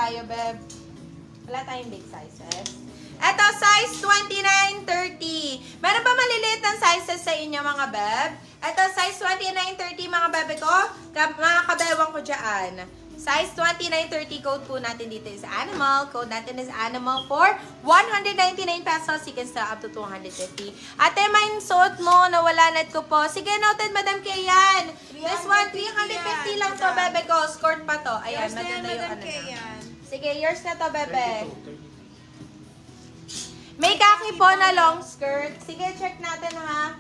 tayo, beb. Wala tayong big sizes. Eto, size 29-30. Meron ba maliliit ng sizes sa inyo, mga beb? Eto, size 29-30, mga bebe ko. Mga kabewang ko dyan. Size 29-30, code po natin dito is animal. Code natin is animal for 199 pesos. You can sell up to 250. Ate, may suot mo, nawalanat ko po. Sige, noted, Madam Kayan. This one, 350 lang to, bebe ko. Skirt pa to. Ayan, maganda yung ano na. Sige, yours na to, bebe. May kaki po na long skirt. Sige, check natin ha.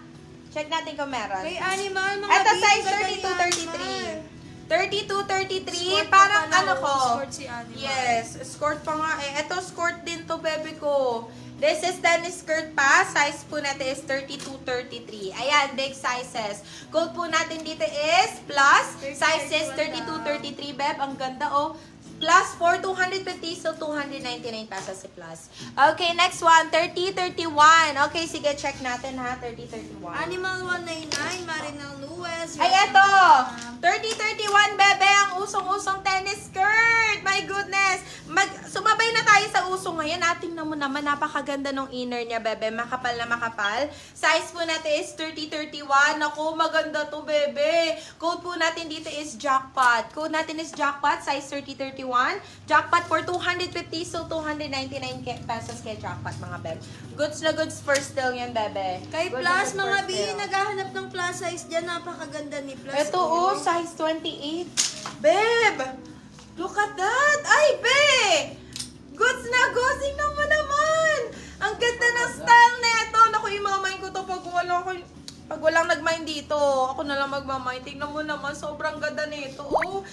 Check natin kung meron. Kay animal, mga Ito, big, size ganda 32-33. 32-33. Skirt Parang pa pala, ano ko. skirt si animal. Yes, skirt pa nga eh. Ito, skirt din to, bebe ko. This is the skirt pa. Size po natin is 32-33. Ayan, big sizes. Code po natin dito is plus. Size is 32-33, beb. Ang ganda, oh. Plus for 250, so 299 pesos si plus. Okay, next one, 30-31. Okay, sige, check natin ha, 30-31. Animal 199, Marinal Lewis. Ay, eto! 30-31, bebe, ang usong-usong tennis skirt! My goodness! Sumabay na tayo sa usong ngayon. Tingnan mo naman, napakaganda ng inner niya, bebe. Makapal na makapal. Size po natin is 30-31. Naku, maganda to, bebe. Code po natin dito is jackpot. Code natin is jackpot, size 30-31. Jackpot for 250, so 299 pesos kay jackpot, mga bebe. Goods na goods for still yan, bebe. Kay Goods na Plus, goods for mga B, still. naghahanap ng plus size dyan. Napakaganda ni Plus. Ito, oh, size 28. Babe! Look at that! Ay, babe! Goods na goods! Tingnan mo naman! Ang ganda ng style nito! Naku, imamain ko to pag walang nagmain dito. Ako na lang magmamain. Tingnan mo naman, sobrang ganda nito. Oh,